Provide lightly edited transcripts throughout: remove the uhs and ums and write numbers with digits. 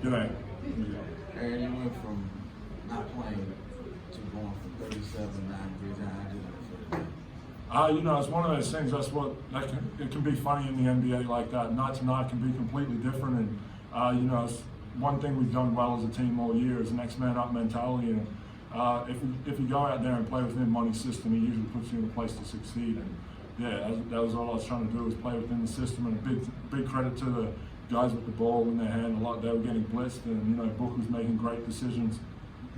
G'day. Aaron, you went from not playing to going from 37 to 9 3 It's one of those things. It can be funny in the NBA like that. Night to night can be completely different, and it's one thing we've done well as a team all year is next man up mentality. And if you go out there and play within Monty's system, he usually puts you in a place to succeed. And that was all I was trying to do, was play within the system. And a big credit to the guys with the ball in their hand. They were getting blitzed, and Book was making great decisions.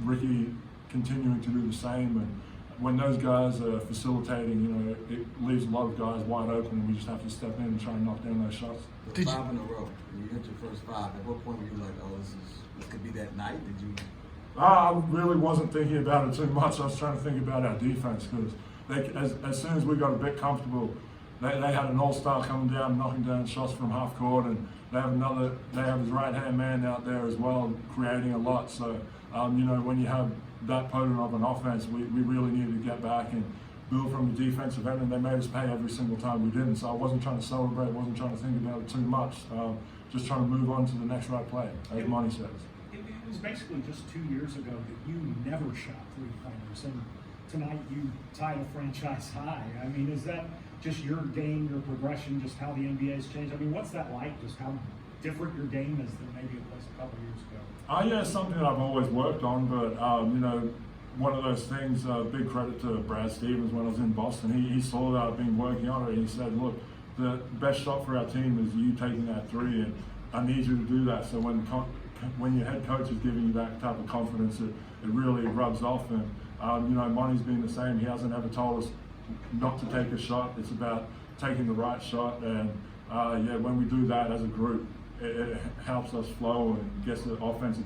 Ricky continuing to do the same. And when those guys are facilitating, it leaves a lot of guys wide open, and we just have to step in and try and knock down those shots. Did 5 in a row, and you hit your first 5. At what point were you like, oh, this could be that night? Did you? I really wasn't thinking about it too much. I was trying to think about our defense, because as soon as we got a bit comfortable, they had an all-star coming down, knocking down shots from half court, and they have his right-hand man out there as well, creating a lot. So, when you have that potent of an offense, we really needed to get back and build from the defensive end, and they made us pay every single time we didn't. So I wasn't trying to celebrate, wasn't trying to think about it too much, just trying to move on to the next right play, as Monty says. It was basically just 2 years ago that you never shot three-pointers, and tonight you tied a franchise high. I mean, is that just your game, your progression, just how the NBA's changed? I mean, what's that like, just how different your game is than maybe it was a couple years ago? It's something that I've always worked on, but one of those things, big credit to Brad Stevens when I was in Boston. He saw that I've been working on it, and he said, look, the best shot for our team is you taking that three, and I need you to do that. So when your head coach is giving you that type of confidence, it really rubs off. And Monty's been the same. He hasn't ever told us not to take a shot. It's about taking the right shot, and when we do that as a group, it helps us flow and gets the offense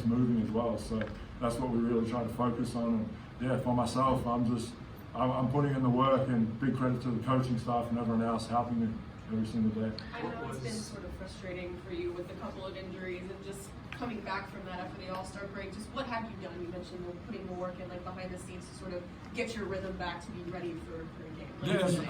moving as well. So that's what we really try to focus on. And for myself, I'm putting in the work, and big credit to the coaching staff and everyone else helping me every single day. I know it's been sort of frustrating for you with a couple of injuries and just coming back from that after the All-Star break. Just what have you done? You mentioned putting the work in, like behind the scenes, to sort of get your rhythm back to be ready for a game. Yes,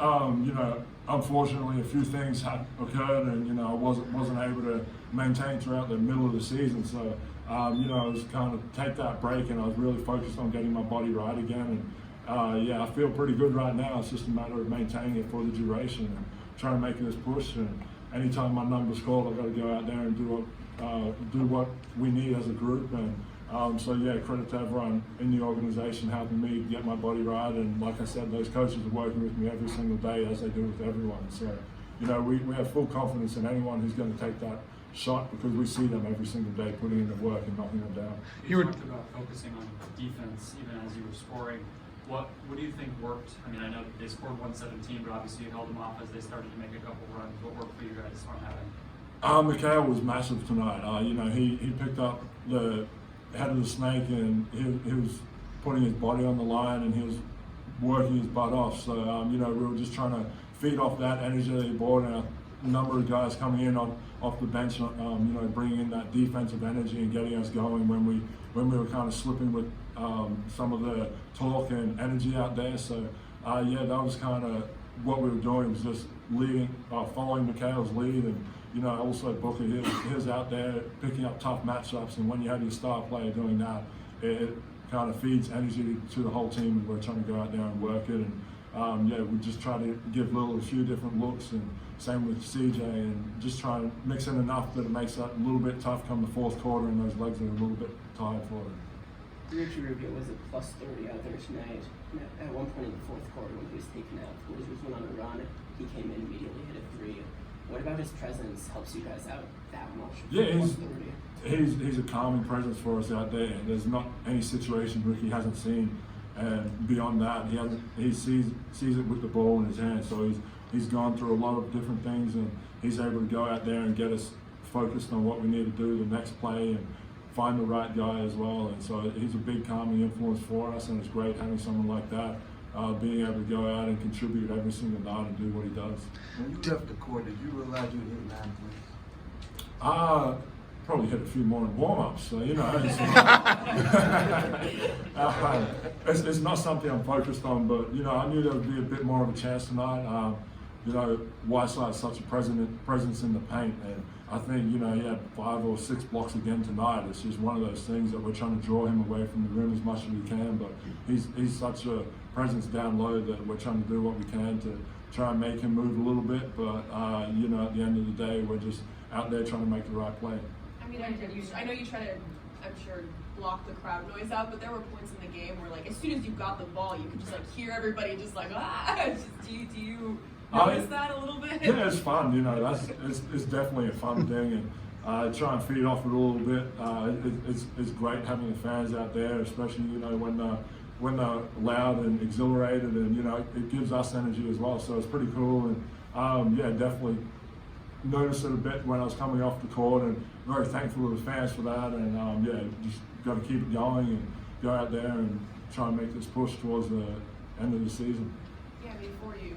unfortunately, a few things had occurred, and I wasn't able to maintain throughout the middle of the season. So, I was kind of take that break, and I was really focused on getting my body right again. And I feel pretty good right now. It's just a matter of maintaining it for the duration and trying to make this push. And anytime my number's called, I've got to go out there and do what we need as a group. And credit to everyone in the organization helping me get my body right. And like I said, those coaches are working with me every single day, as they do with everyone. So, we have full confidence in anyone who's going to take that shot, because we see them every single day putting in the work and knocking them down. You talked about focusing on defense even as you were scoring. What do you think worked? I mean, I know they scored 117, but obviously you held them off as they started to make a couple runs. What worked for you guys on having? Mikhail was massive tonight. He picked up the head of the snake, and he was putting his body on the line, and he was working his butt off. So, we were just trying to feed off that energy that he brought, and a number of guys coming in off the bench, bringing in that defensive energy and getting us going when we were kind of slipping with some of the talk and energy out there. So, that was kind of what we were doing, was just following Mikhail's lead. And also Booker, he was out there picking up tough matchups, and when you have your star player doing that, it kind of feeds energy to the whole team, and we're trying to go out there and work it. And we just try to give Lil a few different looks, and same with CJ, and just try and mix in enough that it makes that a little bit tough come the fourth quarter, and those legs are a little bit tired for it. Richie Rubio was at plus 30 out there tonight. At one point in the fourth quarter, when he was taken out, the Wizards went on a run. He came in, immediately hit a three. What about his presence helps you guys out that much? He's a calming presence for us out there. There's not any situation Ricky hasn't seen, and beyond that, he sees it with the ball in his hand. So he's gone through a lot of different things, and he's able to go out there and get us focused on what we need to do the next play, and find the right guy as well. And so he's a big calming influence for us, and it's great having someone like that being able to go out and contribute every single night and do what he does. When you left the court, did you realize you hit 9 points? Probably hit a few more in warm-ups, so it's not something I'm focused on, but I knew there would be a bit more of a chance tonight. you know, Whiteside's such a presence in the paint, and I think, you know, he had 5 or 6 blocks again tonight. It's just one of those things that we're trying to draw him away from the rim as much as we can, but he's such a presence down low that we're trying to do what we can to try and make him move a little bit, but you know, at the end of the day, we're just out there trying to make the right play. I mean, I know you try to, I'm sure, block the crowd noise out, but there were points in the game where, like, as soon as you got the ball, you could just like hear everybody just like do you notice that a little bit? Yeah, it's fun. You know, it's definitely a fun thing, and try and feed off it a little bit. It's great having the fans out there, especially, you know, when they're loud and exhilarated, and, you know, it gives us energy as well. So it's pretty cool, and yeah, definitely noticed it a bit when I was coming off the court, and very thankful to the fans for that. And yeah, just got to keep it going and go out there and try and make this push towards the end of the season. Yeah, I mean, for you,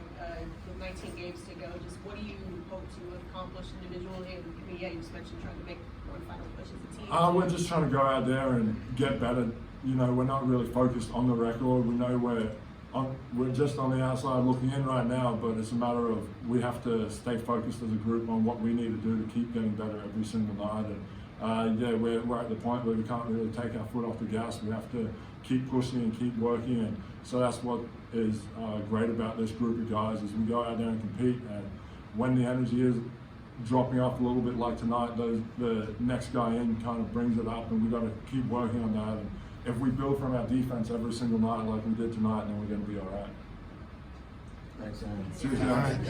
with 19 games to go, just what do you hope to accomplish individually? And I mean, yeah, you just mentioned trying to make one final push as a team. We're just trying to go out there and get better. You know, we're not really focused on the record. We know we're just on the outside looking in right now, but it's a matter of we have to stay focused as a group on what we need to do to keep getting better every single night. And yeah, we're at the point where we can't really take our foot off the gas. We have to keep pushing and keep working, and so that's what is great about this group of guys is we go out there and compete, and when the energy is dropping off a little bit like tonight, the next guy in kind of brings it up, and we've got to keep working on that. And if we build from our defense every single night like we did tonight, then we're going to be all right. Thanks, Aaron. Cheers, guys.